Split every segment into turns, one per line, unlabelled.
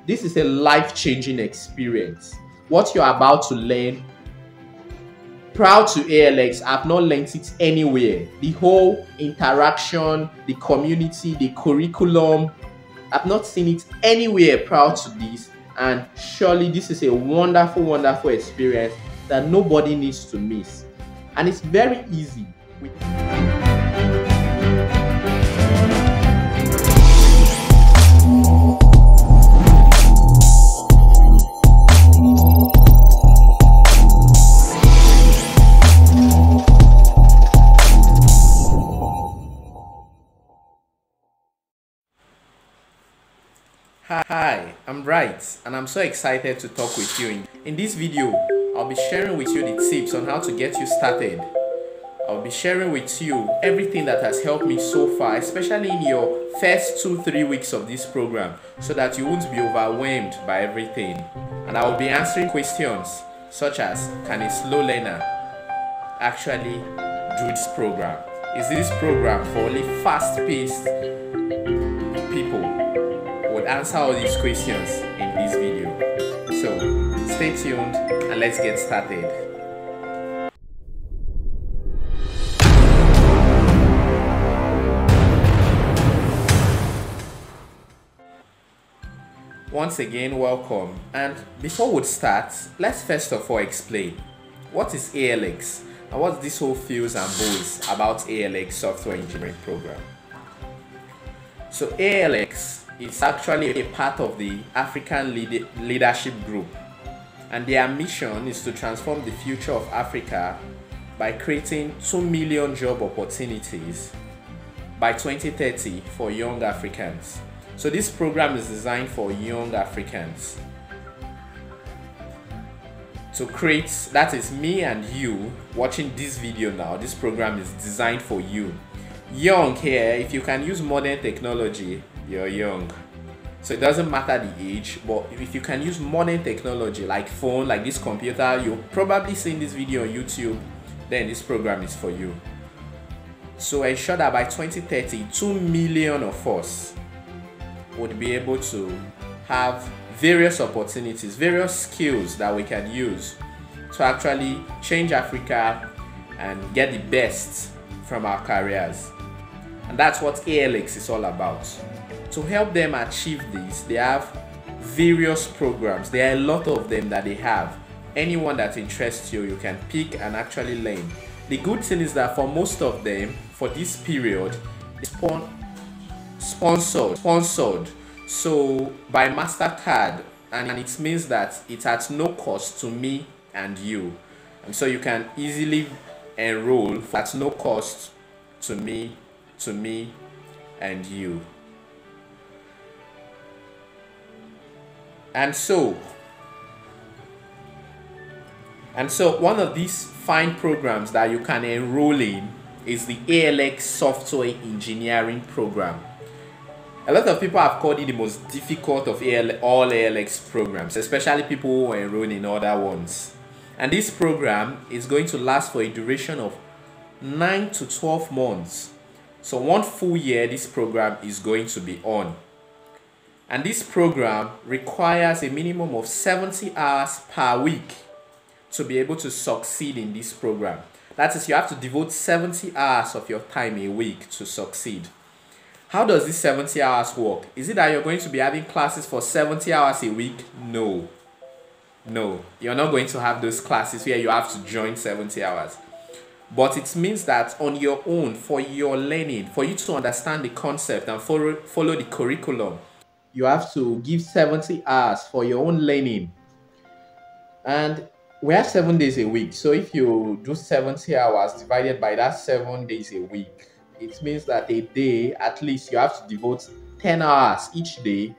This is a life-changing experience. What you're about to learn, proud to ALX, I've not learned it anywhere. The whole interaction, the community, the curriculum, I've not seen it anywhere proud to this. And surely this is a wonderful, wonderful experience that nobody needs to miss. And it's very easy. Hi, I'm Bright, and I'm so excited to talk with you. In this video, I'll be sharing with you the tips on how to get you started. I'll be sharing with you everything that has helped me so far, especially in your first 2-3 weeks of this program, so that you won't be overwhelmed by everything. And I will be answering questions such as, can a slow learner actually do this program? Is this program for only fast-paced people? Would answer all these questions in this video. So stay tuned and let's get started. Once again, welcome. And before we start, let's first of all explain what is ALX and what this whole feels and bows about ALX software engineering program. So ALX is actually a part of the African Leadership Group, and their mission is to transform the future of Africa by creating 2 million job opportunities by 2030 for young Africans. So this program is designed for young Africans to create, that is me and you watching this video now. This program is designed for you. Young here, if you can use modern technology, you're young. So it doesn't matter the age, but if you can use modern technology like phone, like this computer, you'll probably seen this video on YouTube, then this program is for you. So ensure that by 2030, 2 million of us would be able to have various opportunities, various skills that we can use to actually change Africa and get the best from our careers. And that's what ALX is all about. To help them achieve this, they have various programs. There are a lot of them that they have. Anyone that interests you, you can pick and actually learn. The good thing is that for most of them, for this period, it's sponsored. So by MasterCard, and it means that it's at no cost to me and you. And so you can easily enroll at no cost to me and you. And so one of these fine programs that you can enroll in is the ALX software engineering program. A lot of people have called it the most difficult of all ALX programs, especially people who enroll in other ones. And this program is going to last for a duration of 9 to 12 months. So 1 full year this program is going to be on. And this program requires a minimum of 70 hours per week to be able to succeed in this program. That is, you have to devote 70 hours of your time a week to succeed. How does this 70 hours work? Is it that you're going to be having classes for 70 hours a week? No. No, you're not going to have those classes where you have to join 70 hours. But it means that on your own, for your learning, for you to understand the concept and follow the curriculum, you have to give 70 hours for your own learning. And we have 7 days a week. So if you do 70 hours divided by that 7 days a week, it means that a day, at least you have to devote 10 hours each day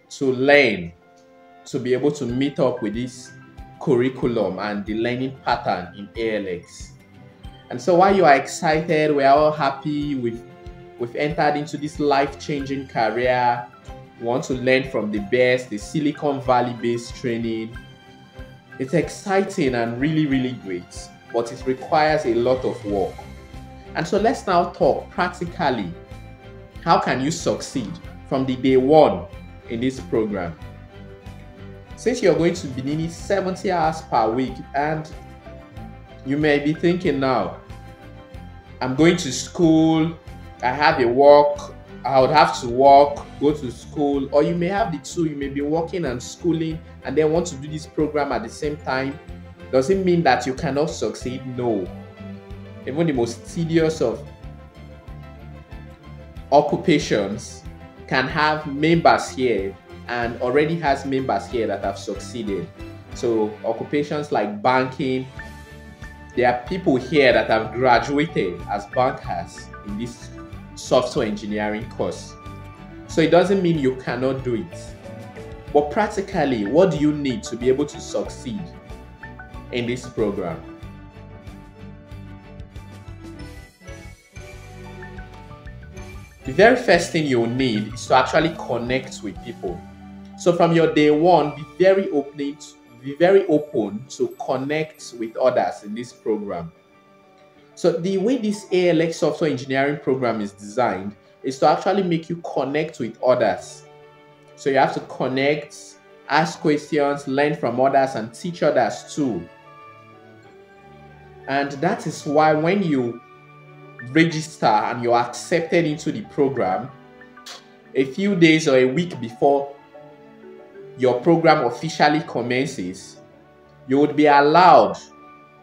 to learn, to be able to meet up with this curriculum and the learning pattern in ALX. And so while you are excited, we are all happy, we've entered into this life-changing career. We want to learn from the best, the Silicon Valley-based training. It's exciting and really, really great, but it requires a lot of work. And so let's now talk practically. How can you succeed from the day one in this program? Since you're going to be needing 70 hours per week, and you may be thinking now, I'm going to school, I have a work, I would have to work, go to school, or you may have the two, you may be working and schooling and then want to do this program at the same time. Does it mean that you cannot succeed? No. Even the most tedious of occupations can have members here and already has members here that have succeeded. So occupations like banking, there are people here that have graduated as bankers in this software engineering course. So it doesn't mean you cannot do it. But practically, what do you need to be able to succeed in this program? The very first thing you'll need is to actually connect with people. So from your day one, be very open to connect with others in this program. So the way this ALX software engineering program is designed is to actually make you connect with others. So you have to connect, ask questions, learn from others, and teach others too. And that is why when you register and you're accepted into the program, a few days or a week before your program officially commences, you would be allowed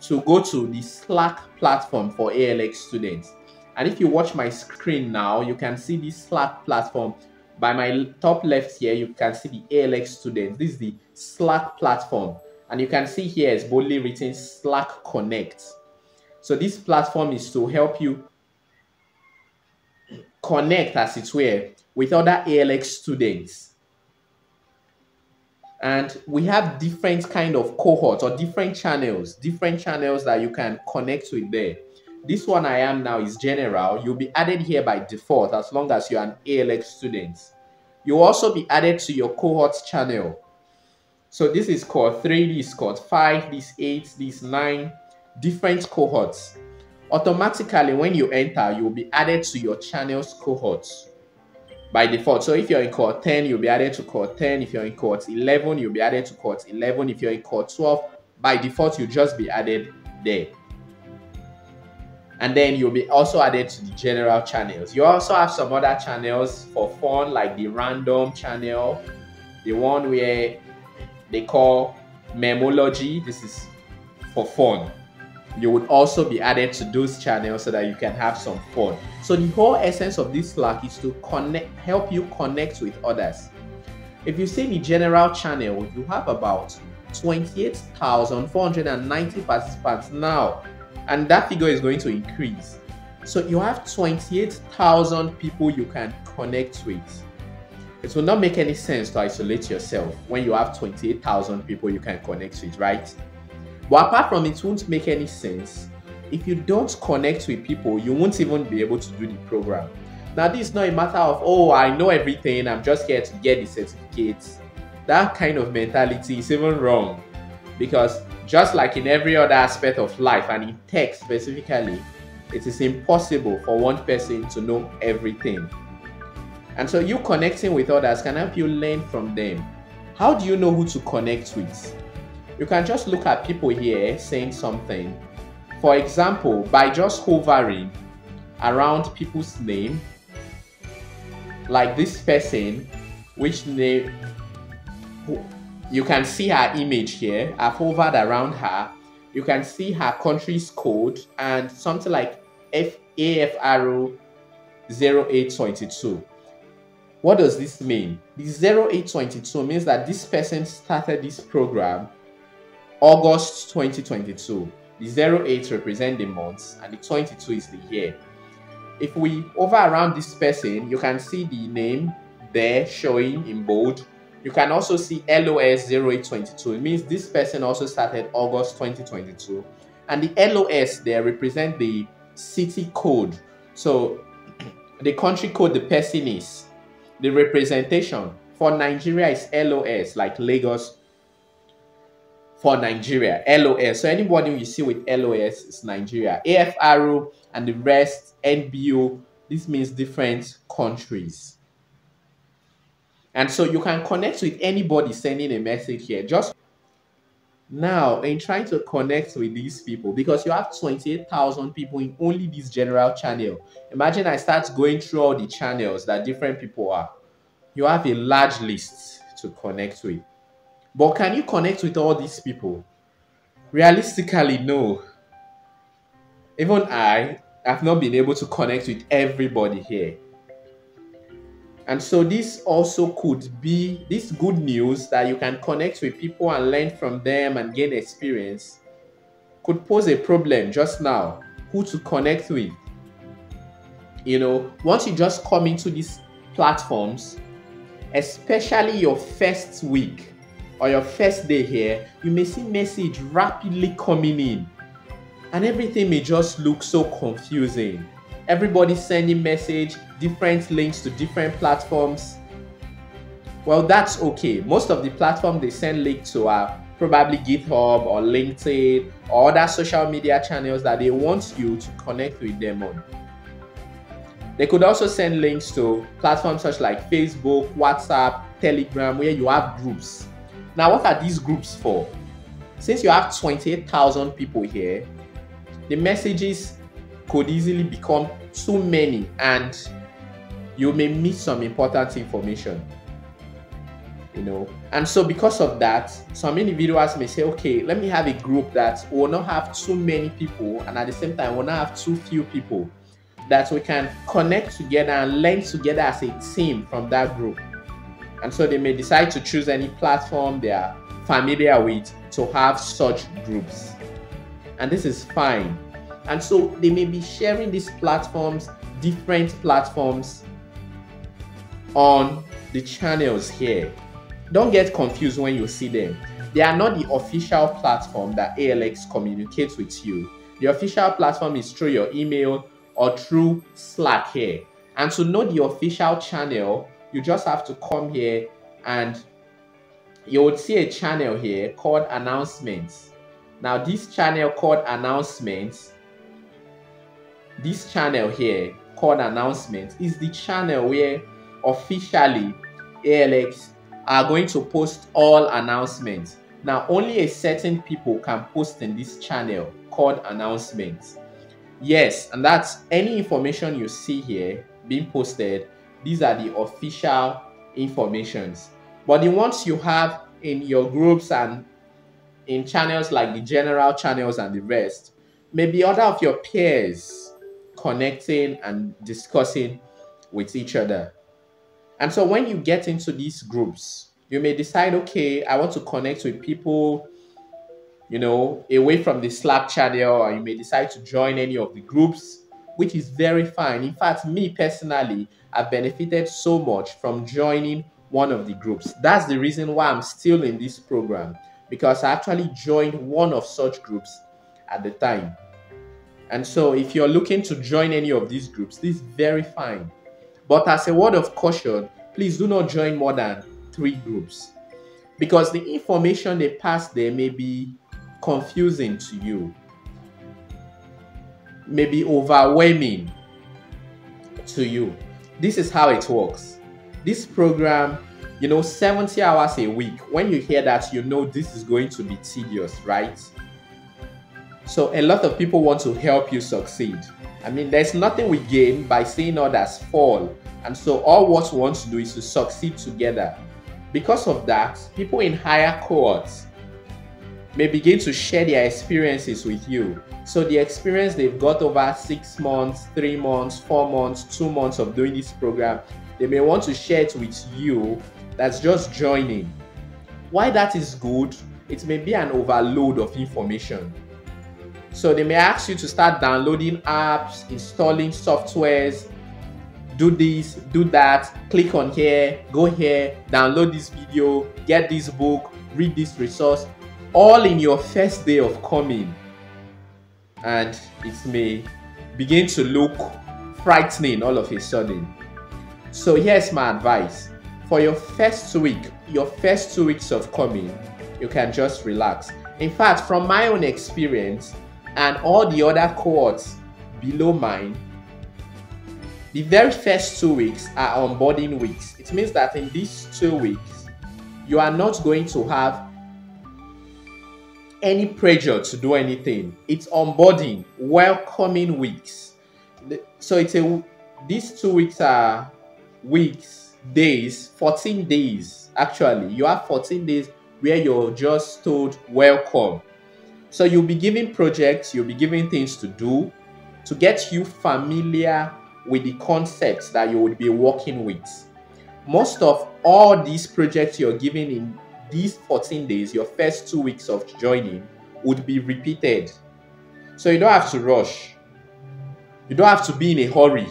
to go to the Slack platform for ALX students. And if you watch my screen now, you can see this Slack platform. By my top left here, you can see the ALX students. This is the Slack platform. And you can see here it's boldly written Slack Connect. So this platform is to help you connect, as it were, with other ALX students. And we have different kind of cohorts or different channels that you can connect with there. This one I am now is general. You'll be added here by default as long as you're an ALX student. You'll also be added to your cohorts channel. So this is cohort 3, this is cohort 5, this 8, this 9, different cohorts. Automatically, when you enter, you'll be added to your channel's cohorts by default. So if you're in cohort 10, you'll be added to cohort 10. If you're in cohort 11, you'll be added to cohort 11. If you're in cohort 12, by default, you'll just be added there. And then you'll be also added to the general channels. You also have some other channels for fun, like the random channel, the one where they call memology. This is for fun. You would also be added to those channels so that you can have some fun. So the whole essence of this Slack is to help you connect with others. If you see the general channel, you have about 28,490 participants now, and that figure is going to increase. So you have 28,000 people you can connect with. It will not make any sense to isolate yourself when you have 28,000 people you can connect with, right? But apart from it won't make any sense, if you don't connect with people, you won't even be able to do the program. Now, this is not a matter of, oh, I know everything, I'm just here to get the certificates. That kind of mentality is even wrong, because just like in every other aspect of life, and in tech specifically, it is impossible for one person to know everything. And so you connecting with others can help you learn from them. How do you know who to connect with? You can just look at people here saying something. For example, by just hovering around people's name, like this person, which name, you can see her image here. I've hovered around her. You can see her country's code and something like AFRO 0822. What does this mean? The 0822 means that this person started this program August 2022. The 08 represents the months and the 22 is the year. If we hover around this person, you can see the name there showing in bold. You can also see LOS 0822. It means this person also started August 2022. And the LOS there represent the city code. So the country code the person is. The representation for Nigeria is LOS, like Lagos for Nigeria, LOS. So anybody you see with LOS is Nigeria. AFRO and the rest, NBO, this means different countries. And so you can connect with anybody sending a message here. Just now, in trying to connect with these people, because you have 28,000 people in only this general channel. Imagine I start going through all the channels that different people are. You have a large list to connect with. But can you connect with all these people? Realistically, no. Even I have not been able to connect with everybody here. And so this also could be this good news that you can connect with people and learn from them and gain experience could pose a problem just now. Who to connect with? Once you just come into these platforms, especially your first week or your first day here, you may see message rapidly coming in and everything may just look so confusing. Everybody sending message, different links to different platforms. Well, that's okay. Most of the platforms they send links to are probably GitHub or LinkedIn or other social media channels that they want you to connect with them on. They could also send links to platforms such like Facebook, WhatsApp, Telegram, where you have groups. Now, what are these groups for? Since you have 28,000 people here, the messages could easily become too many and you may miss some important information. And so because of that, some individuals may say, okay, let me have a group that will not have too many people and at the same time will not have too few people, that we can connect together and learn together as a team from that group. And so they may decide to choose any platform they are familiar with to have such groups. And this is fine. And so they may be sharing these platforms, different platforms on the channels here. Don't get confused when you see them. They are not the official platform that ALX communicates with you. The official platform is through your email or through Slack here. And to know the official channel, you just have to come here and you would see a channel here called announcements. Now this channel called announcements, this channel here called announcements is the channel where officially ALX are going to post all announcements. Now only a certain people can post in this channel called announcements. Yes, and that's any information you see here being posted. These are the official informations. But the ones you have in your groups and in channels like the general channels and the rest, maybe other of your peers connecting and discussing with each other. And so when you get into these groups, you may decide, okay, I want to connect with people, away from the Slack channel, or you may decide to join any of the groups, which is very fine. In fact, me personally, I've benefited so much from joining one of the groups. That's the reason why I'm still in this program, because I actually joined one of such groups at the time. And so if you're looking to join any of these groups, this is very fine. But as a word of caution, please do not join more than 3 groups, because the information they pass there may be confusing to you, may be overwhelming to you. This is how it works. This program, 70 hours a week. When you hear that, this is going to be tedious, right? So a lot of people want to help you succeed. There's nothing we gain by seeing others fall. And so all what we want to do is to succeed together. Because of that, people in higher cohorts may begin to share their experiences with you. So the experience they've got over 6 months, 3 months, 4 months, 2 months of doing this program, they may want to share it with you that's just joining. Why that is good, it may be an overload of information. So they may ask you to start downloading apps, installing softwares, do this, do that, click on here, go here, download this video, get this book, read this resource, all in your first day of coming. And it may begin to look frightening all of a sudden. So here's my advice. For your first week, your first 2 weeks of coming, you can just relax. In fact, from my own experience and all the other cohorts below mine, The very first 2 weeks are onboarding weeks. It means that in these 2 weeks, you are not going to have any pressure to do anything. It's onboarding, welcoming weeks. So these 2 weeks are days, 14 days. Actually, you have 14 days where you're just told welcome. So you'll be given projects, you'll be given things to do to get you familiar with the concepts that you would be working with. Most of all these projects you're given in these 14 days, your first 2 weeks of joining, would be repeated. So you don't have to rush. You don't have to be in a hurry.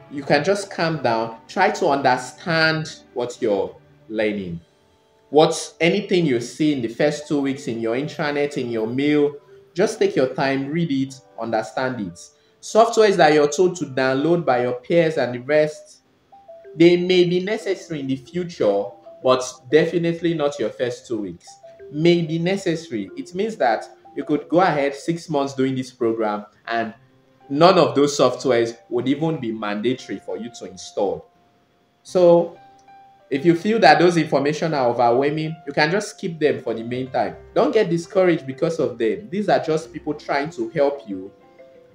You can just calm down, try to understand what you're learning. Anything you see in the first 2 weeks in your intranet, in your mail, just take your time, read it, understand it. Softwares that you're told to download by your peers and the rest, they may be necessary in the future, but definitely not your first 2 weeks. May be necessary. It means that you could go ahead 6 months doing this program and none of those softwares would even be mandatory for you to install. So if you feel that those information are overwhelming, you can just skip them for the meantime. Don't get discouraged because of them. These are just people trying to help you,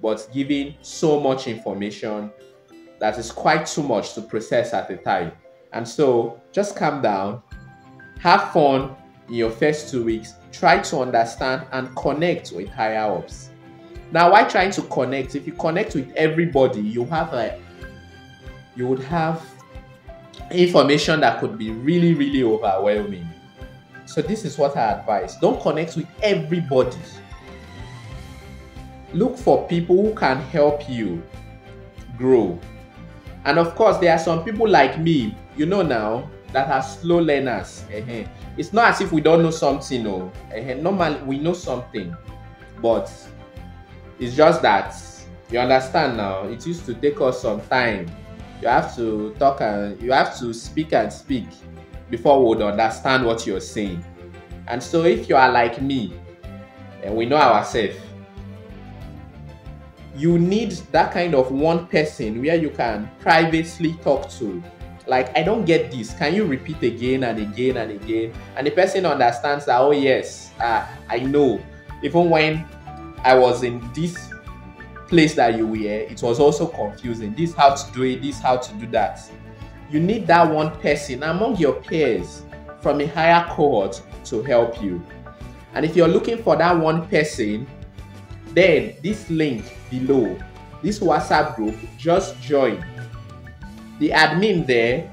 but giving so much information that is quite too much to process at a time. And so just calm down, have fun in your first 2 weeks, try to understand and connect with higher ups. Now, why trying to connect? If you connect with everybody, you would have information that could be really, really overwhelming. So this is what I advise. Don't connect with everybody. Look for people who can help you grow. And of course, there are some people like me, now, that are slow learners. It's not as if we don't know something. Normally, we know something. But it's just that, you understand now, it used to take us some time. You have to talk and you have to speak and speak before we would understand what you're saying. And so if you are like me, and we know ourselves, you need that kind of one person where you can privately talk to. Like, I don't get this. Can you repeat again and again and again? And the person understands that, oh yes, I know. Even when I was in this place that you were, it was also confusing. This how to do it, this how to do that. You need that one person among your peers from a higher cohort to help you. And if you're looking for that one person, then this link below, this WhatsApp group, just join. The admin there,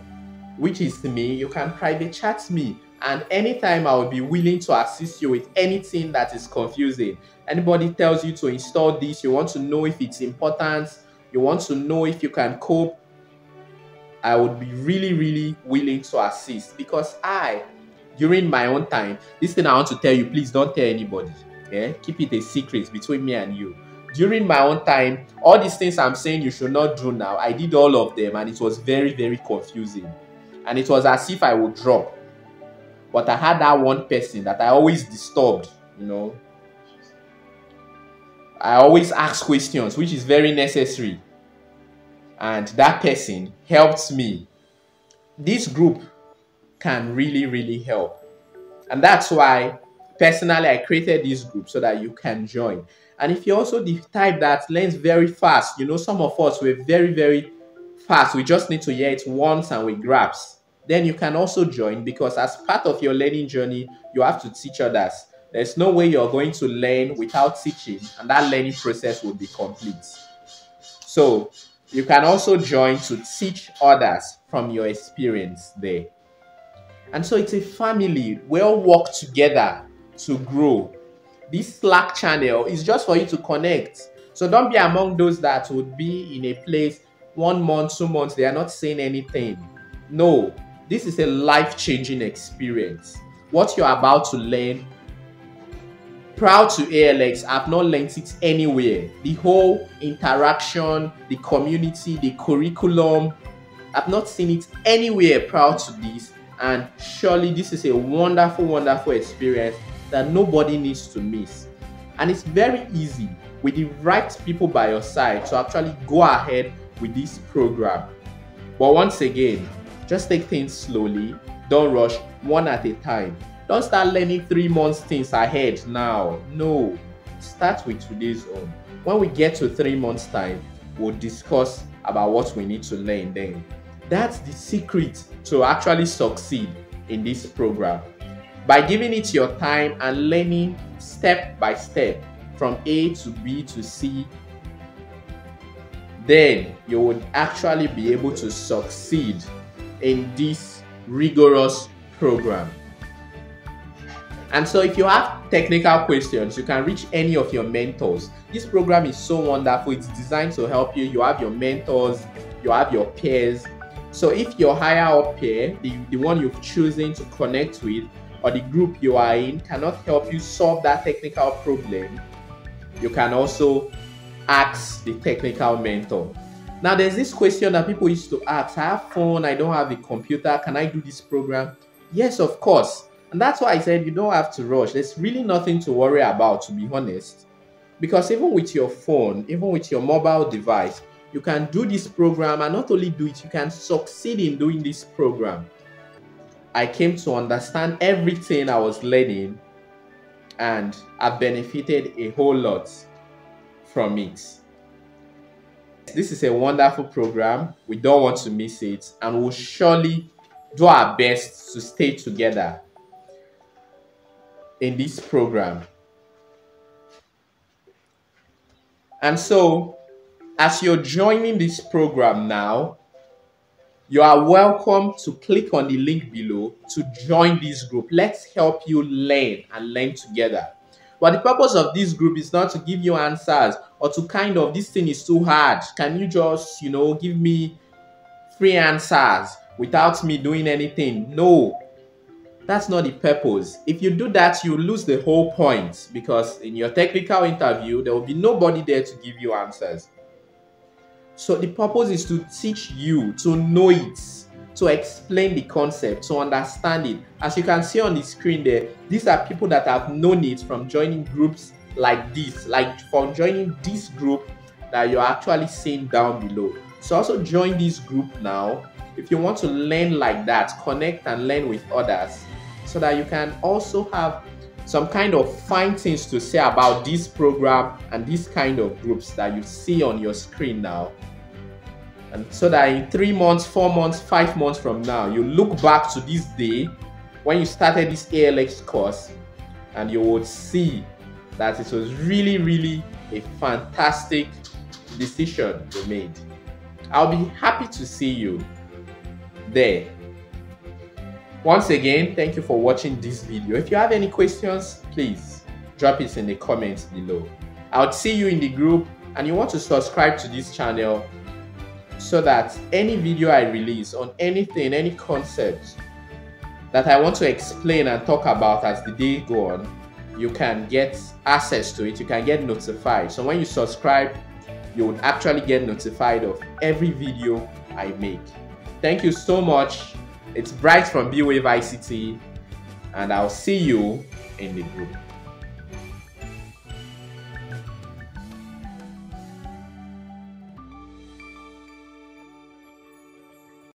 which is me, you can private chat me, and anytime I will be willing to assist you with anything that is confusing. Anybody tells you to install this, you want to know if it's important, you want to know if you can cope, I would be really, really willing to assist, because during my own time, this thing I want to tell you, please don't tell anybody. Keep it a secret between me and you. During my own time, all these things I'm saying you should not do now, I did all of them, and it was very, very confusing. And it was as if I would drop. But I had that one person that I always disturbed, I always ask questions, which is very necessary. And that person helped me. This group can really, really help. And that's why, personally, I created this group so that you can join. And if you're also the type that learns very fast, some of us, we're very, very fast. We just need to hear it once and we grasp. Then you can also join, because as part of your learning journey, you have to teach others. There's no way you're going to learn without teaching, and that learning process will be complete. So you can also join to teach others from your experience there. And so it's a family. We all work together to grow. This Slack channel is just for you to connect. So don't be among those that would be in a place 1 month, 2 months, they are not saying anything. No, this is a life-changing experience. What you're about to learn, proud to ALX, I've not learned it anywhere. The whole interaction, the community, the curriculum, I've not seen it anywhere. Proud to this. And surely this is a wonderful, wonderful experience that nobody needs to miss. And it's very easy. with the right people by your side to actually go ahead with this program. But once again, just take things slowly. Don't rush, one at a time. Don't start learning 3 months things ahead now. No, start with today's own. When we get to 3 months time, we'll discuss about what we need to learn then. That's the secret to actually succeed in this program. By giving it your time and learning step by step from A to B to C, then you would actually be able to succeed in this rigorous program. And so if you have technical questions, you can reach any of your mentors. This program is so wonderful. It's designed to help you. You have your mentors, you have your peers. So if your higher up peer, the one you've chosen to connect with, or the group you are in cannot help you solve that technical problem, you can also ask the technical mentor. Now there's this question that people used to ask: I have phone, I don't have a computer, can I do this program? Yes, of course. And that's why I said you don't have to rush. There's really nothing to worry about, to be honest. Because even with your phone, even with your mobile device, you can do this program, and not only do it, you can succeed in doing this program. I came to understand everything I was learning, and I benefited a whole lot from it. This is a wonderful program. We don't want to miss it, and we'll surely do our best to stay together in this program. And so, as you're joining this program now, you are welcome to click on the link below to join this group. Let's help you learn and learn together. But the purpose of this group is not to give you answers or to kind of, this thing is too hard, can you just, give me free answers without me doing anything? No, that's not the purpose. If you do that, you lose the whole point, because in your technical interview, there will be nobody there to give you answers. So the purpose is to teach you to know it, to explain the concept, to understand it. As you can see on the screen there, these are people that have known it from joining groups like this, like from joining this group that you're actually seeing down below. So also join this group now if you want to learn like that, connect and learn with others, so that you can also have some kind of fine things to say about this program and these kind of groups that you see on your screen now. And so that in 3 months, 4 months, 5 months from now, you look back to this day when you started this ALX course, and you would see that it was really, really a fantastic decision you made. I'll be happy to see you there. Once again, thank you for watching this video. If you have any questions, please drop it in the comments below. I'll see you in the group, and you want to subscribe to this channel so that any video I release on anything, any concept that I want to explain and talk about as the day go on, you can get access to it, you can get notified. So when you subscribe, you would actually get notified of every video I make. Thank you so much. It's Bright from B-Wave ICT, and I'll see you in the group.